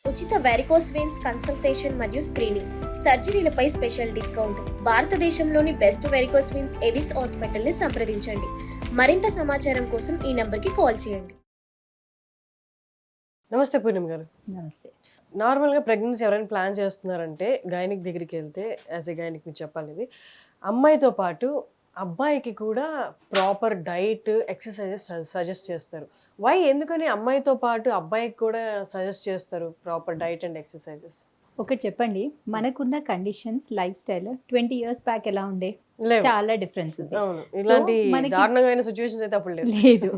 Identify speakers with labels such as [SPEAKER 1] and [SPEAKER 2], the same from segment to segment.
[SPEAKER 1] ఉచిత varicose veins consultation మరియు screening, సర్జరీలపై special discount. భారతదేశంలోని best varicose veins Avis hospital ని సంప్రదించండి. మరింత సమాచారం కోసం ఈ నంబర్కి కాల్ చేయండి.
[SPEAKER 2] నమస్తే పూర్ణిమ గారు.
[SPEAKER 3] నమస్తే.
[SPEAKER 2] నార్మల్గా ప్రెగ్నెన్సీ ఎవరైనా ప్లాన్ చేస్తున్నారంటే గైనిక్ దగ్గరికి వెళ్తే యాజ్ ఎ గైనిక్ మీరు చెప్పాలి, ఇది అమ్మాయితో పాటు అబ్బాయికి కూడా ప్రాపర్ డైట్ ఎక్సర్సైజెస్ సజెస్ట్ చేస్తారు. వై, ఎందుకని అమ్మాయితో పాటు అబ్బాయికి కూడా సజెస్ట్ చేస్తారు ప్రాపర్ డైట్ అండ్ ఎక్సర్సైజెస్?
[SPEAKER 3] ఒకటి చెప్పండి, మనకున్న conditions, life style 20 years back ఎలా ఉండే? చాలా డిఫరెన్స్ ఉంది.
[SPEAKER 2] అవును, ఇలాంటి దారుణమైన సిచ్యువేషన్స్ అయితే అప్పుడు
[SPEAKER 3] లేదు.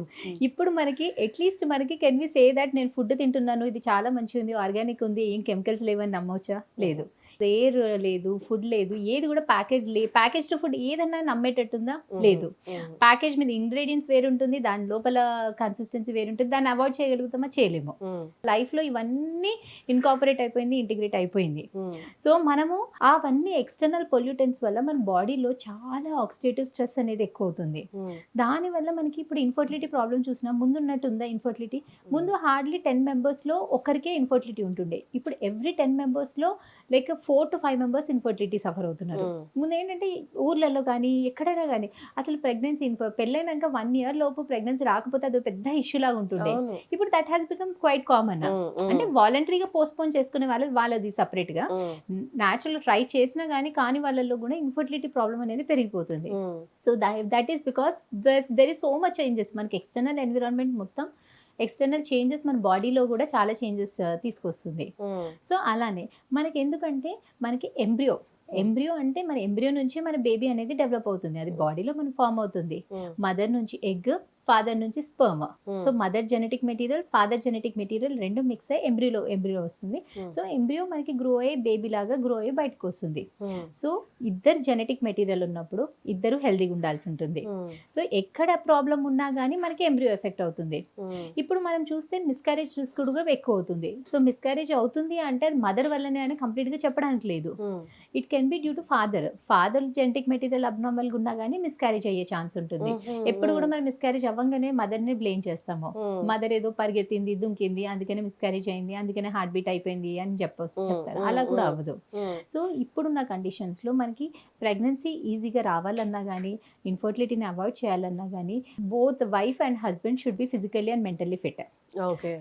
[SPEAKER 3] ఇప్పుడు మనకి అట్లీస్ట్ మనకి కెన్ వి సే దట్ నేను ఫుడ్ తింటున్నాను, ఇది చాలా మంచిగా ఉంది, ఆర్గానిక్ ఉంది, ఏం కెమికల్స్ లేవని నమ్మవచ్చా? లేదు. ఎయిర్ లేదు, ఫుడ్ లేదు, ఏది కూడా ప్యాకేజ్డ్ ఫుడ్ ఏదన్నా నమ్మేటట్టుందా? లేదు. ప్యాకేజ్ మీద ఇంగ్రీడియంట్స్ వేరు ఉంటుంది, దాని లోపల కన్సిస్టెన్సీ వేరు ఉంటుంది, దాన్ని అవాయిడ్ చేయగలుగుతామా? చేయలేము. లైఫ్ లో ఇవన్నీ ఇన్కార్పొరేట్ అయిపోయింది, ఇంటిగ్రేట్ అయిపోయింది. సో మనము అవన్నీ ఎక్స్టర్నల్ పొల్యూటెంట్స్ వల్ల మన బాడీలో చాలా ఆక్సిడేటివ్ స్ట్రెస్ అనేది ఎక్కువ అవుతుంది. దాని వల్ల మనకి ఇప్పుడు ఇన్ఫర్టిలిటీ ప్రాబ్లమ్ చూసినా, ముందు ఉన్నట్టు ఉందా ఇన్ఫర్టిలిటీ? ముందు హార్డ్లీ 10 members లో ఒకరికే ఇన్ఫర్టిలిటీ ఉంటుండే. ఇప్పుడు ఎవ్రీ 10 members లో like 4 to 5 members infertility suffer అవుతున్నారు. ముందు ఏంటంటే ఊర్లలో కానీ ఎక్కడైనా కానీ అసలు ప్రెగ్నెన్సీ పెళ్ళైనాక 1 year లోపు ప్రెగ్నెన్సీ రాకపోతే అది పెద్ద ఇష్యూ లాగా ఉంటుండే. ఇప్పుడు that has become quite common. అంటే వాలంటరీగా పోస్ట్పోన్ చేసుకునే వాళ్ళది సపరేట్ గా, న్యాచురల్ ట్రై చేసినా కానీ కాని వాళ్ళలో కూడా ఇన్ఫర్టిలిటీ ప్రాబ్లమ్ అనేది పెరిగిపోతుంది. So that is because there is so much changes. మనకి ఎక్స్టర్నల్ ఎన్విరాన్మెంట్ మొత్తం ఎక్స్టర్నల్ చేంజెస్ మన బాడీలో కూడా చాలా చేంజెస్ తీసుకొస్తుంది. సో అలానే మనకి ఎందుకంటే మనకి ఎంబ్రియో అంటే మన ఎంబ్రియో నుంచి మన బేబీ అనేది డెవలప్ అవుతుంది. అది బాడీలో మనకి ఫామ్ అవుతుంది. మదర్ నుంచి ఎగ్, ఫాదర్ నుంచి sperm. So mother genetic material, father genetic material రెండు మిక్స్ అయ్యి ఎంబ్రియో వస్తుంది. సో ఎంబ్రియో మనకి గ్రో అయ్యి బేబీ లాగా గ్రో అయ్యి బయటకు వస్తుంది. సో ఇద్దరు జెనెటిక్ మెటీరియల్ ఉన్నప్పుడు ఇద్దరు హెల్దీగా ఉండాల్సి ఉంటుంది. సో ఎక్కడ ప్రాబ్లం ఉన్నా కానీ మనకి ఎంబ్రియో ఎఫెక్ట్ అవుతుంది. ఇప్పుడు మనం చూస్తే మిస్క్యారేజ్ రిస్క్ కూడా ఎక్కువ అవుతుంది. సో మిస్క్యారేజ్ అవుతుంది అంటే అది మదర్ వల్లనే అని కంప్లీట్ గా చెప్పడానికి లేదు. It can be due to father genetic material abnormal గా ఉన్నా కానీ మిస్క్యారేజ్ అయ్యే ఛాన్స్ ఉంటుంది. ఎప్పుడు కూడా మనం మిస్క్యారేజ్ అవ్వగానే మదర్ ని బ్లేమ్ చేస్తాము. మదర్ ఏదో పరిగెత్తింది, దుంకింది, అందుకనే మిస్క్యారేజ్ అయింది, అందుకనే హార్ట్ బీట్ అయిపోయింది అని చెప్తారు. అలా కూడా అవ్వదు. సో ఇప్పుడున్న కండిషన్స్ లో మనకి ప్రెగ్నెన్సీ ఈజీగా రావాలన్నా కానీ, ఇన్ఫర్టిలిటీని అవాయిడ్ చేయాలన్నా కానీ, both wife and husband should be physically and mentally fit.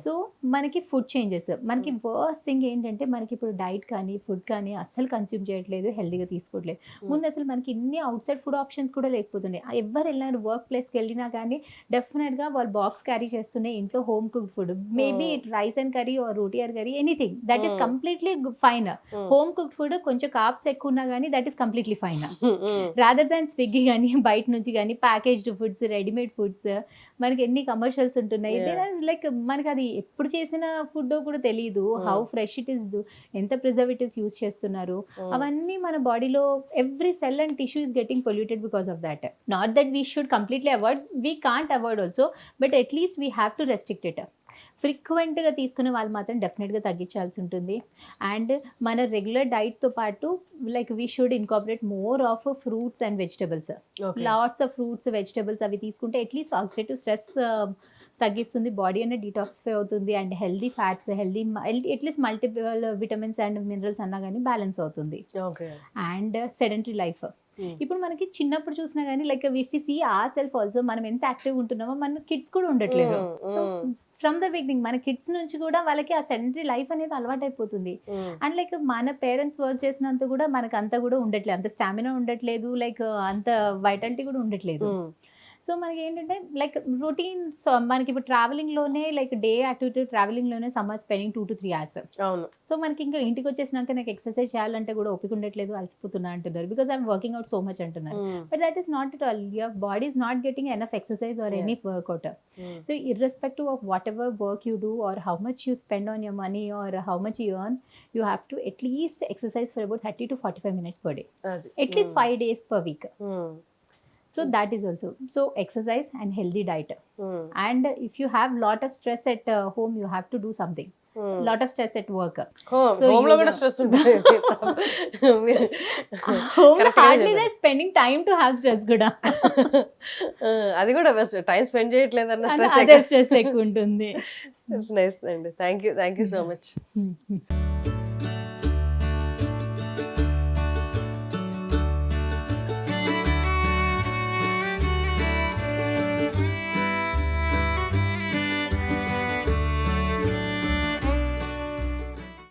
[SPEAKER 3] So మనకి ఫుడ్ చేంజెస్, మనకి వర్స్ట్ థింగ్ ఏంటంటే మనకి ఇప్పుడు డైట్ కానీ ఫుడ్ కానీ అస్సలు కన్స్యూమ్ చేయట్లేదు, హెల్దీగా తీసుకోవట్లేదు. ముందు అసలు మనకి ఇన్ని అవుట్ సైడ్ ఫుడ్ ఆప్షన్స్ కూడా లేకపోతుండే. ఎవరు వెళ్ళినా వర్క్ ప్లేస్కి వెళ్ళినా కానీ డెఫినెట్గా వాళ్ళు బాక్స్ క్యారీ చేస్తూనే ఇంట్లో home cooked food, maybe it rice and curry or roti or curry, anything that is completely fine. Home cooked food కొంచెం కార్బ్స్ ఎక్కువ ఉన్నా కానీ that is completely fine. Rather than Swiggy కానీ బయట నుంచి కానీ ప్యాకేజ్డ్ ఫుడ్స్, రెడీమేడ్ ఫుడ్స్, మనకి ఎన్ని కమర్షియల్స్ ఉంటున్నాయి. లైక్ మనకి అది ఎప్పుడు చేసిన ఫుడ్ కూడా తెలియదు, హౌ ఫ్రెష్ ఇట్ ఈస్, ఎంత ప్రిజర్వేటివ్స్ యూజ్ చేస్తున్నారు, అవన్నీ మన బాడీలో every cell and tissue is getting polluted because of that. Not that we should completely avoid, we can't avoid also, but at least we have to restrict it. ఫ్రీక్వెంట్గా తీసుకునే వాళ్ళు మాత్రం డెఫినెట్గా తగ్గించాల్సి ఉంటుంది. అండ్ మన రెగ్యులర్ డైట్తో పాటు like we should incorporate more of fruits and vegetables. Lots of fruits, vegetables అవి తీసుకుంటే అట్లీస్ట్ ఆక్సిడేటివ్ స్ట్రెస్ తగ్గిస్తుంది, బాడీ అనేది డీటాక్సిఫై అవుతుంది, and healthy fats, healthy at least multiple vitamins and minerals అన్నా కానీ బ్యాలెన్స్ అవుతుంది. అండ్ సెడెంటరీ లైఫ్, ఇప్పుడు మనకి చిన్నప్పుడు చూసినా కానీ like if we see our self also, మనం ఎంత యాక్టివ్ ఉంటున్నామో మన కిడ్స్ కూడా ఉండట్లేదు. సో ఫ్రమ్ ద బిగినింగ్ మన కిడ్స్ నుంచి కూడా వాళ్ళకి ఆ సెడెంటరీ లైఫ్ అనేది అలవాటు అయిపోతుంది. అండ్ లైక్ మన పేరెంట్స్ వర్క్ చేసినంత కూడా మనకు అంత కూడా ఉండట్లేదు, అంత స్టామినా ఉండట్లేదు, లైక్ అంత వైటాలిటీ కూడా ఉండట్లేదు. సో మనకి ఏంటంటే లైక్ రొటీన్, మనకి ఇప్పుడు ట్రావెలింగ్ లోనే లైక్ డే యాక్టివిటీ ట్రావెలింగ్ లోనే summer spending 2 to 3 hours. So మనకి ఇంకా ఇంటికి వచ్చేసినాక నాకు ఎక్సర్సైజ్ చేయాలంటే కూడా ఓపిక ఉండట్లేదు, అలసిపోతున్నా అంటున్నారు, because I'm working out so much అంటున్నారు. But that is not it all, your body is not getting enough exercise or any workout. So irrespective of whatever work you do or how much you spend on your money or how much you earn, you have to at least exercise for about 30 to 45 minutes per day, at least 5 days per week. So that is also, so exercise and healthy diet. And if you have lot of stress at home, you have to do something. Lot of stress at work.
[SPEAKER 2] Home lo kuda stress ఉంటుంది.
[SPEAKER 3] Home hardly they're spending time to have stress kuda.
[SPEAKER 2] అది కూడా time spend చేయట్లేదన్న
[SPEAKER 3] stress ఎక్కువ ఉంటుంది.
[SPEAKER 2] It's nice అండి. Thank you so much.